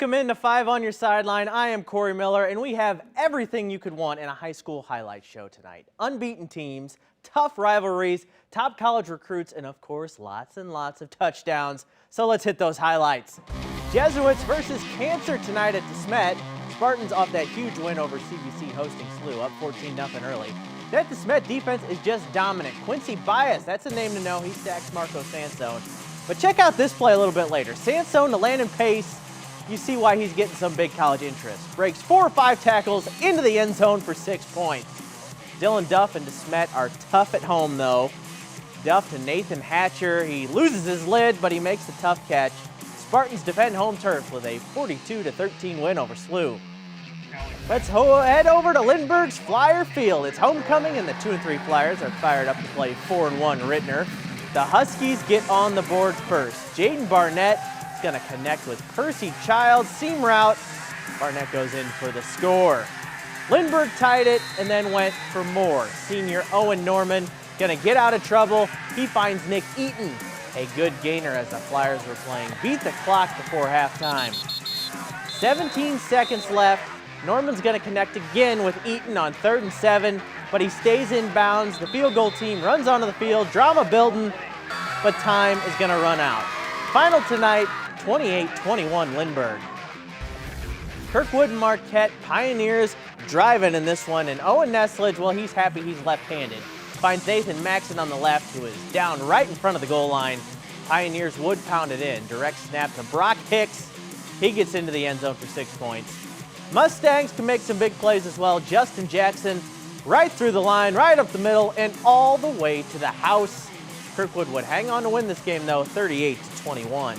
Welcome into 5 on Your Sideline. I am Corey Miller, and we have everything you could want in a high school highlight show tonight. Unbeaten teams, tough rivalries, top college recruits, and of course, lots and lots of touchdowns. So let's hit those highlights. Jesuits versus Cancer tonight at DeSmet. Spartans off that huge win over CBC hosting SLU, up 14-0 early. That DeSmet defense is just dominant. Quincy Bias, that's a name to know. He stacks Marco Sansone. But check out this play a little bit later. Sansone to Landon Pace. You see why he's getting some big college interest. Breaks 4 or 5 tackles into the end zone for 6 points. Dylan Duff and DeSmet are tough at home, though. Duff to Nathan Hatcher. He loses his lid, but he makes a tough catch. Spartans defend home turf with a 42-13 win over SLU. Let's head over to Lindbergh's Flyer Field. It's homecoming, and the 2 and 3 Flyers are fired up to play 4 and 1 Rittner. The Huskies get on the board first. Jaden Barnett is going to connect with Percy Childs. Seam route. Barnett goes in for the score. Lindbergh tied it and then went for more. Senior Owen Norman going to get out of trouble. He finds Nick Eaton, a good gainer as the Flyers were playing. Beat the clock before halftime. 17 seconds left. Norman's going to connect again with Eaton on 3rd and 7, but he stays in bounds. The field goal team runs onto the field, drama building, but time is going to run out. Final tonight, 28-21 Lindbergh. Kirkwood and Marquette, Pioneers driving in this one, and Owen Neslage, well, he's happy he's left-handed. Finds Nathan Maxon on the left, who is down right in front of the goal line. Pioneers would pound it in. Direct snap to Brock Hicks. He gets into the end zone for 6 points. Mustangs can make some big plays as well. Justin Jackson right through the line, right up the middle, and all the way to the house. Kirkwood would hang on to win this game, though, 38-21.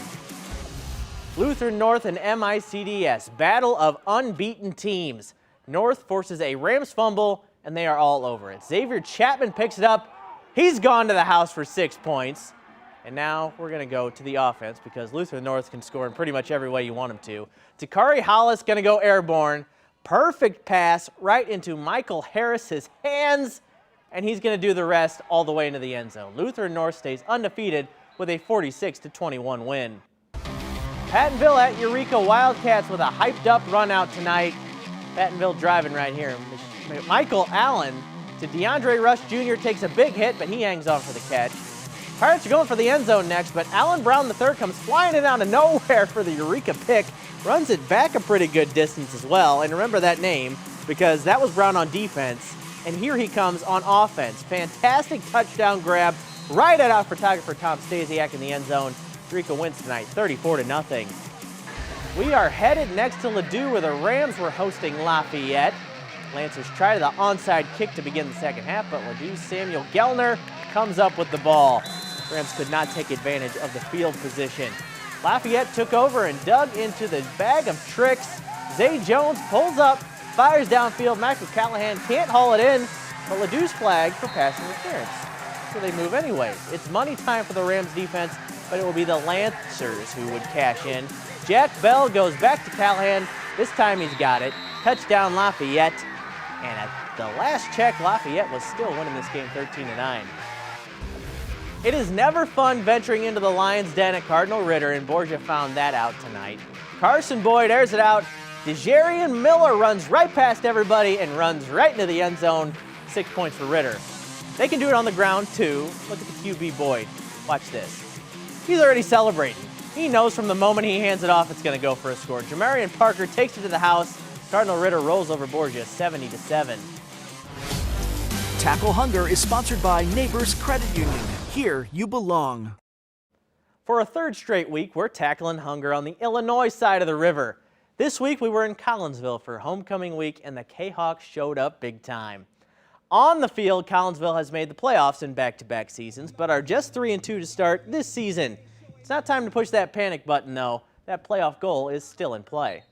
Lutheran North and MICDS, battle of unbeaten teams. North forces a Rams fumble, and they are all over it. Xavier Chapman picks it up. He's gone to the house for 6 points. And now we're going to go to the offense because Lutheran North can score in pretty much every way you want them to. Takari Hollis going to go airborne. Perfect pass right into Michael Harris's hands, and he's going to do the rest all the way into the end zone. Lutheran North stays undefeated with a 46-21 win. Pattonville at Eureka Wildcats with a hyped-up run out tonight. Pattonville driving right here. Michael Allen to DeAndre Rush Jr. takes a big hit, but he hangs on for the catch. Pirates are going for the end zone next, but Allen Brown III comes flying in out of nowhere for the Eureka pick. Runs it back a pretty good distance as well. And remember that name because that was Brown on defense. And here he comes on offense. Fantastic touchdown grab right at our photographer Tom Stasiak in the end zone. Eureka wins tonight 34-0. We are headed next to Ladue where the Rams were hosting Lafayette. Lancers try the onside kick to begin the second half, but Ladue's Samuel Gellner comes up with the ball. Rams could not take advantage of the field position. Lafayette took over and dug into the bag of tricks. Zay Jones pulls up, fires downfield. Michael Callahan can't haul it in, but Ladue's flagged for pass interference. So they move anyway. It's money time for the Rams defense, but it will be the Lancers who would cash in. Jack Bell goes back to Callahan. This time he's got it. Touchdown Lafayette. And at the last check, Lafayette was still winning this game 13-9. It is never fun venturing into the Lions' den at Cardinal Ritter, and Borgia found that out tonight. Carson Boyd airs it out. DeJarian Miller runs right past everybody and runs right into the end zone. 6 points for Ritter. They can do it on the ground, too. Look at the QB Boyd. Watch this. He's already celebrating. He knows from the moment he hands it off it's going to go for a score. Jamarian Parker takes it to the house. Cardinal Ritter rolls over Borgia 70-7. Tackle Hunger is sponsored by Neighbors Credit Union. Here you belong. For a third straight week, we're tackling hunger on the Illinois side of the river. This week, we were in Collinsville for homecoming week, and the K-Hawks showed up big time. On the field, Collinsville has made the playoffs in back-to-back seasons, but are just 3-2 to start this season. It's not time to push that panic button, though. That playoff goal is still in play.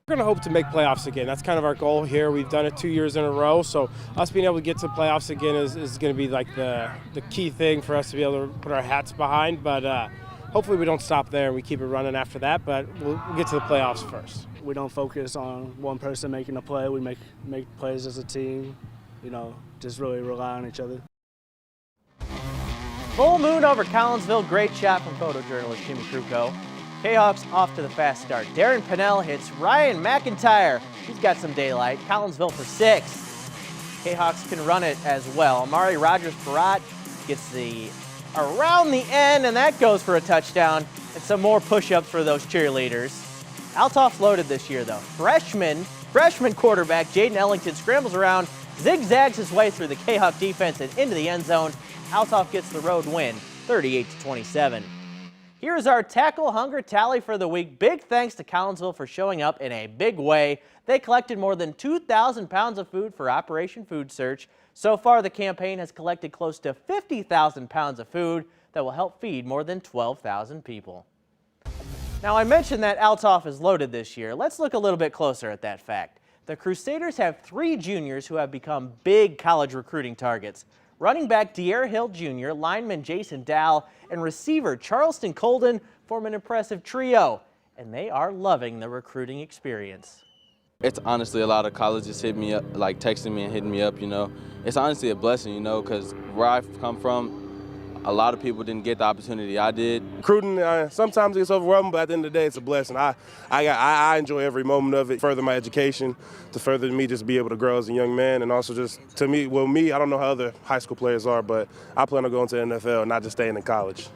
We're going to hope to make playoffs again. That's kind of our goal here. We've done it 2 years in a row, so us being able to get to playoffs again is going to be like the key thing for us to be able to put our hats behind. But hopefully we don't stop there and we keep it running after that, but we'll get to the playoffs first. We don't focus on one person making a play. We make plays as a team, just really rely on each other. Full moon over Collinsville. Great shot from photojournalist Jimmy Kruko. K-Hawks off to the fast start. Darren Pennell hits Ryan McIntyre. He's got some daylight. Collinsville for 6. K-Hawks can run it as well. Amari Rogers-Parat gets the around the end, and that goes for a touchdown. And some more push-ups for those cheerleaders. Altoff's loaded this year, though. Freshman quarterback Jaden Ellington scrambles around, zigzags his way through the K-Hawk defense and into the end zone. Altoff gets the road win, 38-27. Here's our tackle hunger tally for the week. Big thanks to Collinsville for showing up in a big way. They collected more than 2,000 pounds of food for Operation Food Search. So far, the campaign has collected close to 50,000 pounds of food that will help feed more than 12,000 people. Now, I mentioned that Altoff is loaded this year. Let's look a little bit closer at that fact. The Crusaders have 3 juniors who have become big college recruiting targets. Running back De'Are Hill Jr., lineman Jason Dow, and receiver Charleston Colden form an impressive trio, and they are loving the recruiting experience. It's honestly a lot of colleges hit me up, like texting me and hitting me up, you know. It's honestly a blessing, you know, because where I've come from, a lot of people didn't get the opportunity I did. Recruiting, sometimes it gets overwhelming, but at the end of the day, it's a blessing. I enjoy every moment of it. Further my education, to further me just be able to grow as a young man, and also just to me, I don't know how other high school players are, but I plan on going to the NFL, not just staying in college.